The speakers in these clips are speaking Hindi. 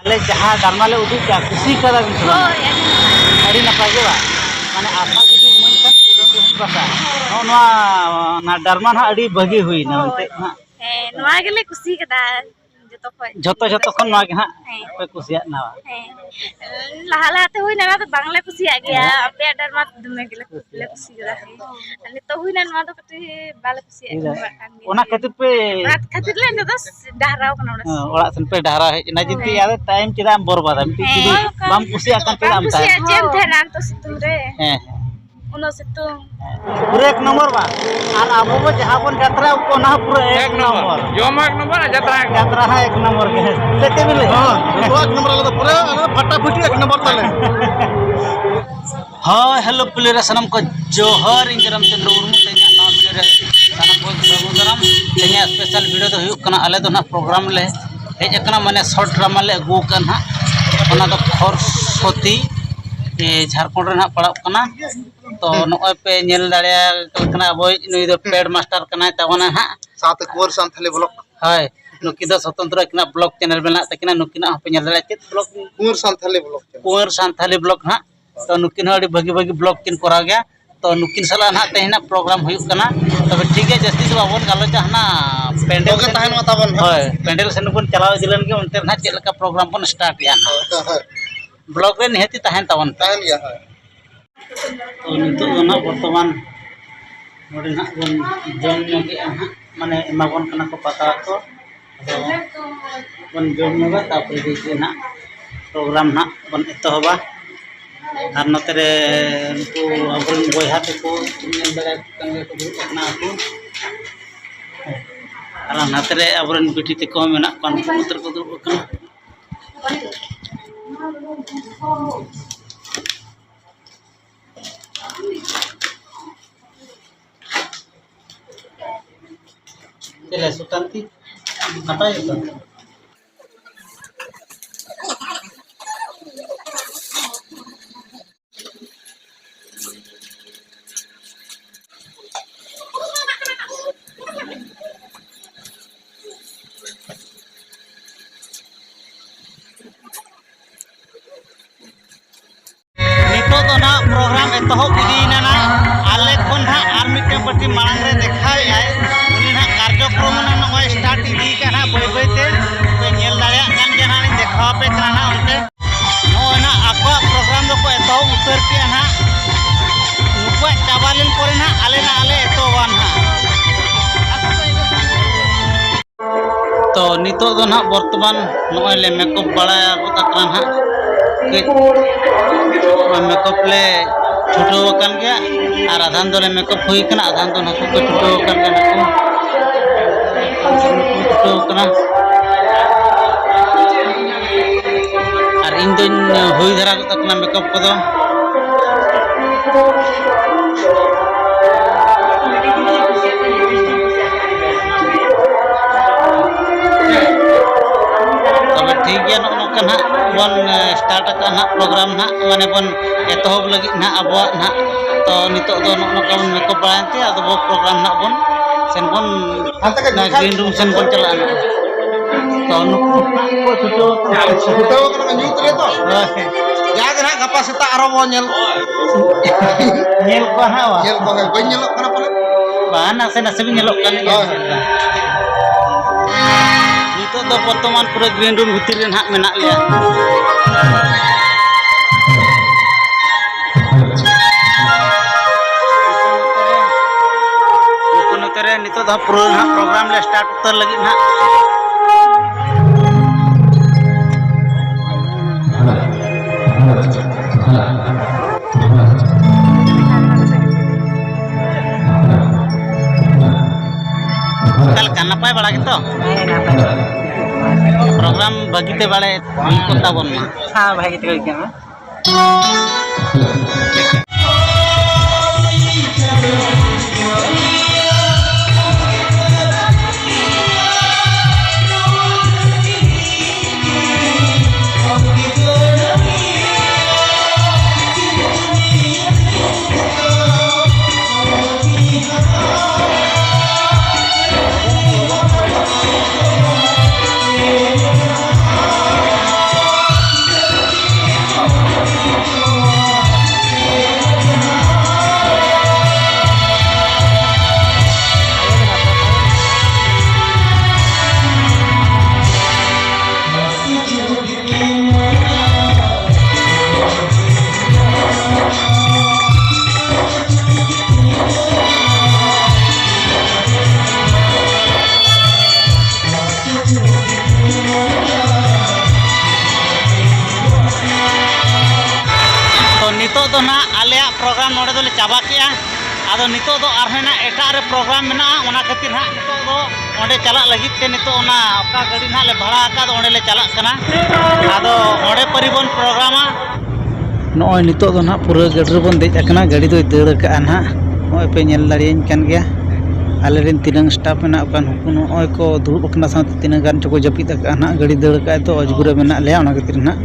ले जहाँ डरमा ले उदुग क्या खुशी कदा बिसरा अड़ी नपाय के बा माने आशा जुदी मन खान कुदम रहन बासा नोआ ना डरमा ना अड़ी भगी हुई ना ओनते ना नोआ गेले खुशी कदा जतो खन नोआ के हां पे खुशिया ना लहा लहाते हुई ना तो बांग्ला खुशिया गया पे डरमा दुमे गेले खुशी कदा अनि तो हुई ना नोआ तो कति बाले खुशिया ओना खातिर पे रात खातिर ले तो डहराव कना ओड़ा सन पे डहरा है ना जिति यार टाइम चिदा बर्बाद मिति जुदी बाम खुशिया kan पे आम खुशिया जेम थेना तो सितुंग रे उनो सितुंग पूरा एक नंबर बा और आबो बो जहां बन यात्रा को ना पूरा एक नंबर जोम एक नंबर यात्रा है एक नंबर के लेते मिले हां तो एक नंबर वाला तो पूरा फटाफट एक नंबर तले हां हेलो प्लेयर सनम को जोहर इंगरम चंद्र उर्मू तेना ना वीडियो रे सनम को प्रोग्राम तेना स्पेशल वीडियो तो हुई कना आले तो ना प्रोग्राम ले हेज कना माने शॉर्ट ड्रामा ले अगू कन हा ओना तो खरसोती झारखंड रे ना पड़ा कना तो नोय पे नेल दाड़िया कना बोय नुई दो पेड मास्टर कना तावना हा साथ कुंवर सांथाली ब्लॉक हाय नुकी दो स्वतंत्र किना ब्लॉक चैनल बेना तकिना नुकिना पे नेल दाड़िया चेत ब्लॉक कुंवर सांथाली ब्लॉक हा तो नुकिन अड़ी भगी भगी ब्लॉक किन करा गया तो नुकिन सला ना तेना प्रोग्राम हुई कना तबे ठीक है जस्ती से बाबन गालोचा ना पेंडल के तहन माताबन हाय पेंडल से नुबन चलाव दिलन के उनते ना चेल का प्रोग्राम बन स्टार्ट या ब्लॉक रे निहती तहन तवन तहन या है तो नितो ना वर्तमान नोडे ना बन जम के माने एमाबन कना को पता तो बन जम में तापर देखिए ना प्रोग्राम ना बन एतहबा और नतरे उनको अबरन बोया को नेल दड़ा कने को दुकना को और नतरे अबरन बिटी ते को मेना कन पुत्र को दुकना चले सुतांती नपाय तो प्रोग्राम एतहब इदीना ना आले खन हा आर मिटे प्रति मांग रे देखाय आय उनी ना कार्यक्रम ना नय स्टार्ट इदी kana बय बय ते पे नेल दाड़िया कान जना ने देखाव पे kana ओनते नो ना आपा प्रोग्राम दो को एतहब उतर के ना नुपा चाबालिन करे ना आले एतोवान हा तो नितो दो ना वर्तमान नय ले मेकअप बड़ा को तकरान हा मेकअप ले छुटो कन गया और आधान दो मेकअप हुई कना आधान दो नकु को छुटो कन गया नकु छुटो कना और इन दिन हुई धरा को तकना मेकअप को दो ठीक है नोकन हा बन स्टार्ट का ना प्रोग्राम ना माने बन एतहब लगी ना अबवा ना तो नितो दो नोका बन मेकअप बायते अदो बो प्रोग्राम ना बन सेन बन ना ग्रीन रूम सेन बन चला ना तो नुको छुटो कना न्यूत रे तो जाग ना गपा सेता आरो बो नेल को हा नेल को बन नेलो कना पले बा ना से नसे नेलो कन तो वर्तमान पूरा ग्रीन रूम भीतर रे ना मेना लिया नतरे नितो दा पूरा ना प्रोग्राम ले स्टार्ट उतर लगी ना कल का नपाय बड़ा कितो प्रोग्राम भागीते बाले हुई कोता बन हां भागीते गई क्या नितो दो ना आलिया प्रोग्राम नोड़े दोले चाबा किया आदो नितो दो आरहना एटा रे प्रोग्राम मेना ओना खातिर ना नितो दो ओंडे चला लगित ते नितो ओना आपका गाड़ी ना ले भाड़ा का ओंडे ले चला कना आदो ओंडे परिवहन प्रोग्राम नोय नितो दो ना पूरा गाड़ी बन देज अकना गाड़ी दो दड़ का ना नोय पे नेल दाड़ियान कान गया आले रेन तिनंग स्टाफ मेना कान हुकु नोय को दुड़ुब अकना साथ तिनंग गान चको जपिद का ना गाड़ी दड़ का तो अजगुरे मेना ले ओना खातिर ना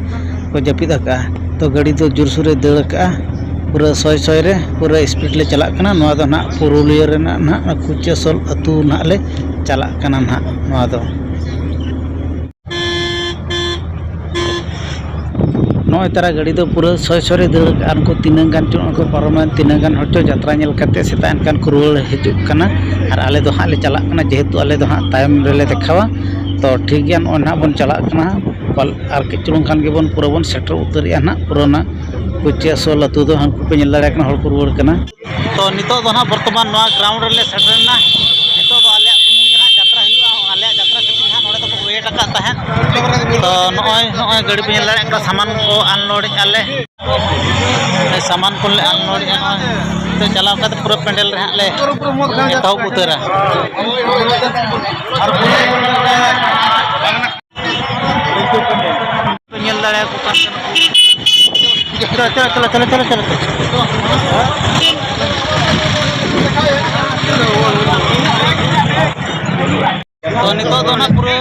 को जपिद का तो गाड़ी दो जोरसुरे दड़ का पूरा सय रे पूरा स्पीड ले चला कना नोआ दो ना पुरुलिया रे ना कुचेसल अतु ना ले चला कना ना नोआ दो नोय तारा गाड़ी दो पूरा सय रे दड़ का उनको तिनंग गान चो उनको पारमान तिनंग गान हटो यात्रा नेल कते सेतान कान कुरुल हिजुक कना और आले दो हां ले चला कना जेहेतु आले दो हां टाइम रे ले देखावा तो ठीक गया नोय ना बन चला कना पल आर किचुलुंग खान के बन पूरा बन सेटर उतरिया ना पूरा ना कुचिया सोल अतु दो हम को नेल दाड़ा कना हड़ को रुवाड़ कना तो नितो दो ना वर्तमान नोआ ग्राउंड रे ले सेटरना नितो दो आले तुमुंग ना यात्रा हुआ आले यात्रा खातिर हा नोडे तो वेट का तहन तो नोय गाड़ी पे नेल दाड़ा का सामान को अनलोड आले सामान को ले अनलोड तो चलाव का पूरा पेंडल रे ले तो उतरा और नेल दाड़ा को का चलो तो नितो दो ना पूरा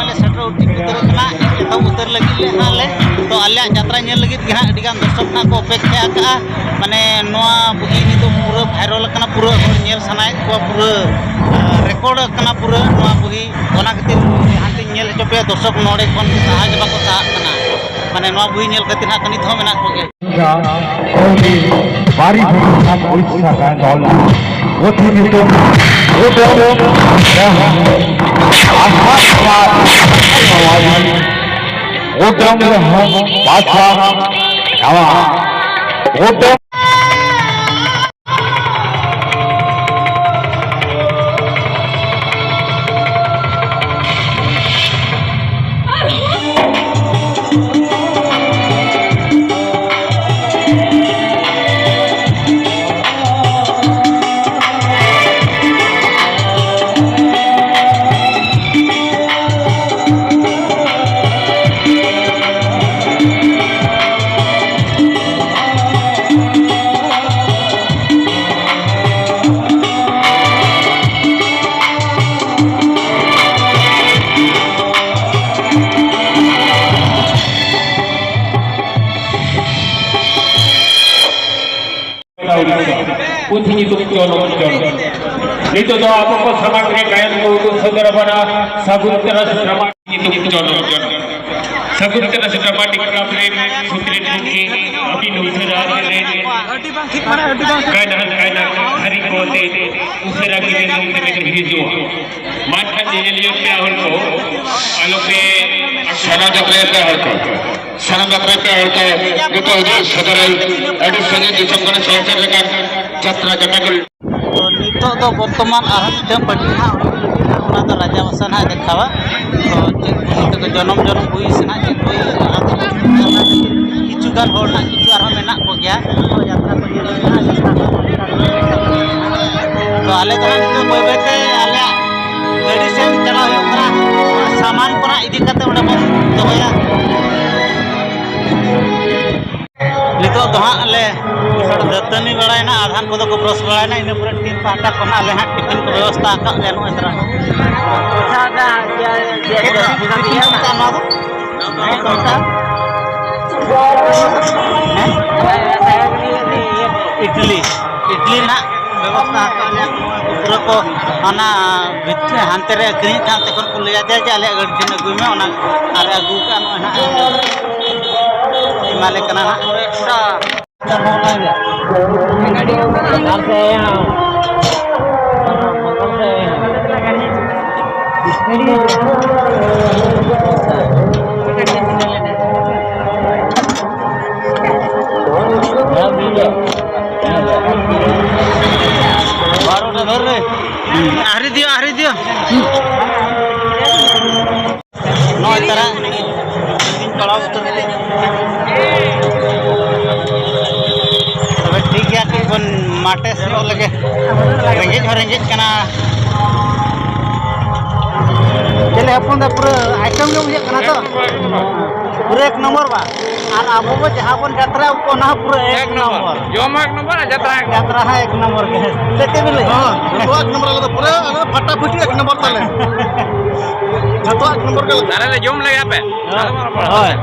ले सेटर उठी उतर कना तो उतर लगी ले हाले तो आले यात्रा नेल लगी कि हां अडिगान दर्शक ना को अपेक्षा का माने नोआ बुगी नितो पूरा वायरल कना पूरा नेल सनाय को पूरा रेकॉर्ड कना पूरा नोआ बुगी ओना खातिर हांते नेल चोपे दर्शक नोडे कोन साहाज बाको सा कना माने नोआ बुई नेल खातिर हा कनित हो मेना को के बारी सब उड़ीसा का दौला वो थी तो वो उठी तुम चलो नहीं तो आपको सामग्री गायन को सदर बना सगुन तरह से तुम चलो सगुन तरह से ड्रामाटिक काफले सुतरे की अभी दूसरा ले कायना हरि को दे दूसरा की लोग में भेजो माता ने लिए पे और को आलोके सना जपरेता है को सना जपरेता है को तो सदर एडी संगे जिसम को संचार लेकर यात्रा जगह तो नितो दो वर्तमान आहम पटी हा ओना तो राजा वसन हा देखावा तो जन्म हुई से ना कोई किछु गान होड़ ना किछु आरो मेना को गया तो यात्रा को तो आले तो कोई बेते आले गाड़ी से चला हुआ सामान को इदी करते ओडे बन दोया नितो तो हां ले दतनी बड़ायना आधान को तो ब्रश बड़ायना इन पूरा टीम पाटा को ना ले हां टिफिन को व्यवस्था का लेनो इतरा सादा इडली ना व्यवस्था पूरा को अना भितरे हांते रे अग्री कांते को ले जाते जे आले गड्डी न गुई में ओना आरे अगु का ना हिमालय कना ना गाड़ी से हरी दियो नौ तरह चढ़ाव माटे से लगे रेंगेज कना चले हपन दा पूरा आइटम के मुझे कना तो पूरा 1 नंबर बा और अब वो जहां बन यात्रा को ना पूरा 1 नंबर जोमा 1 नंबर यात्रा है 1 नंबर के सेते बिले हां 1 नंबर वाला तो पूरा फटाफटी 1 नंबर तले जतो 1 नंबर के तारे ले जोम लगे पे होय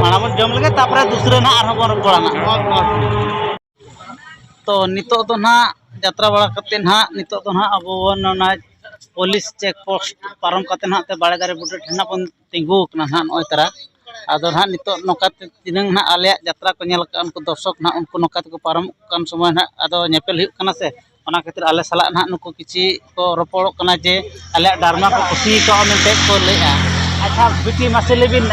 माना मन जम लगे तापरे दूसरे ना आरो बन पड़ा ना तो नितो तो ना यात्रा बड़ा करते ना नितो तो ना अब ना पुलिस चेक पोस्ट पारम करते ना ते बाड़े दारे बुटे ठेना पन तिंगु कना ना नय तरा आदो ना नितो नोकाते तिनंग ना आले यात्रा को नेल का उनको दर्शक ना उनको नोकाते को पारम कान समय ना आदो नेपेल हुई कना से ओना खातिर आले साला ना नुको किछि को रोपड़ कना जे आले डारमा को खुशी को मेनते को लेआ अच्छा बिटी मासे लेबिन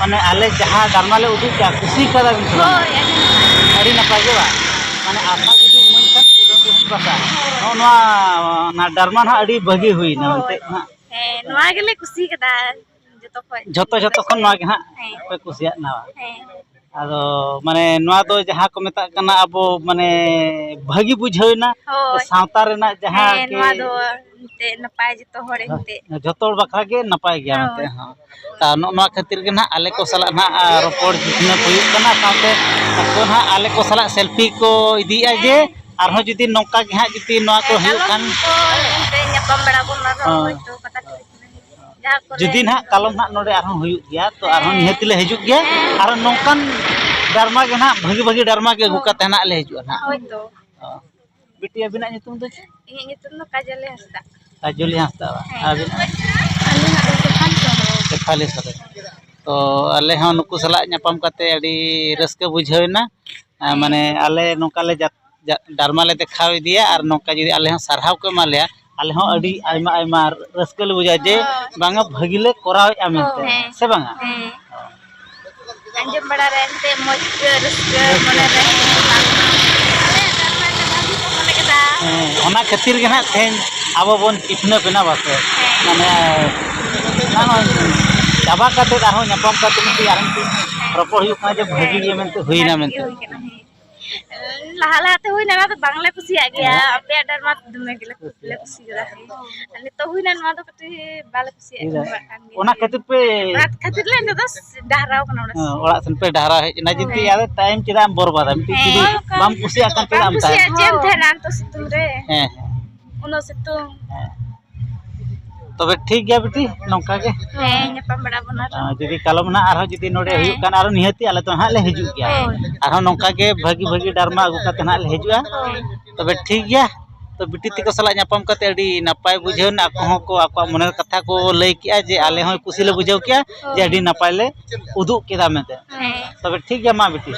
माने आले जहां डारमा ले उदु का खुशी करा बिन अड़ी ना पागे बा माने आशा जुदी मन kan उदन रहन बसा नोआ ना डारमा ना अड़ी भगी हुई ना मेनते ना नोआ गेले खुशी कदा जतो खन नोआ के हां पे खुशिया ना आदो माने नोआ दो जहां को मेता कना अब माने भगी बुझाइना सावता रेना जहां के नोआ दो ते नपाय जतो होरे ते जतो बखरा के नपाय गया मेते हां ता नोआ खातिर के ना आले को सला ना रोपड़ जितना हुई कना साथे तो ना आले को सला सेल्फी को इदिया जे आरो जुदी नोका के हां जुदी नोआ को हुई कान ते nyapam बड़ा बोल रो तो पता जुदी ना कलम ना नोडे आरो हुई गया तो आरो निहति ले हिजुक गया आरो नोकान डरमा के ना भगी डरमा के गुका तहना ले हिजुआ ना होय तो बिटिया बिना नितुम तो ᱤᱧᱟᱹᱜ ᱧᱩᱛᱩᱢ ᱫᱚ ᱠᱟᱡᱚᱞᱤ ᱦᱟᱸᱥᱫᱟ काजोली हंसदा ᱟᱹᱞᱤᱧᱟᱜ ᱫᱚ खाली सरे तो आले हाँ नुकु सला नापाम काते अड़ी रस्के बुझावना माने आले नोका ले डारमा ले देखाव इदिया और नोका जुदी आले हाँ सारहाव को एमा लेया आले हाँ अड़ी आयमा आयमा रस्के ले बुझा जे बांगा भगिले कराव मेनते से बांगा अंजम बड़ा रहते मौज रस्के मने ओना खातिर के ना तेन अब बन टिफिन बेना बासे माने ना चाबा काते आरो नापाम काते मिटी आरन रोपड़ हुई कना जे भगी गे मेनते हुईना मेनते लाहा लाहाते हुईना ना तो बांगला कुसिया गया अपे डरमा दुमे गेले कुसी गदा अनि तो हुईना नमा तो कति बाले कुसिया ओना खातिर पे रात खातिर ले तो डहराव कना ओड़ा सन पे डहरा है ना जिति यार टाइम चिरा बर्बाद मिटी जुदी बाम कुसिया कान चिरा am कुसिया जेम थेना तो सितुम रे हैं उनो सितुम तबे ठीक गया बेटी नौका के nyapam बड़ा बना जुदी कलम ना आरो जुदी नोडे हुई कान आरो निहति आले तो हां ले हिजु गया आरो नौका के भगी डरमा अगु काते ना ले हिजुआ तबे ठीक गया तो बिटी तिको सला नापाम काते अड़ी नापाय बुझेन आको को आको मने कथा को लई किया जे आले होय कुसी ले बुझाव किया जे अड़ी नापाय ले उदु केदा मेते तबे ठीक गया मा बेटी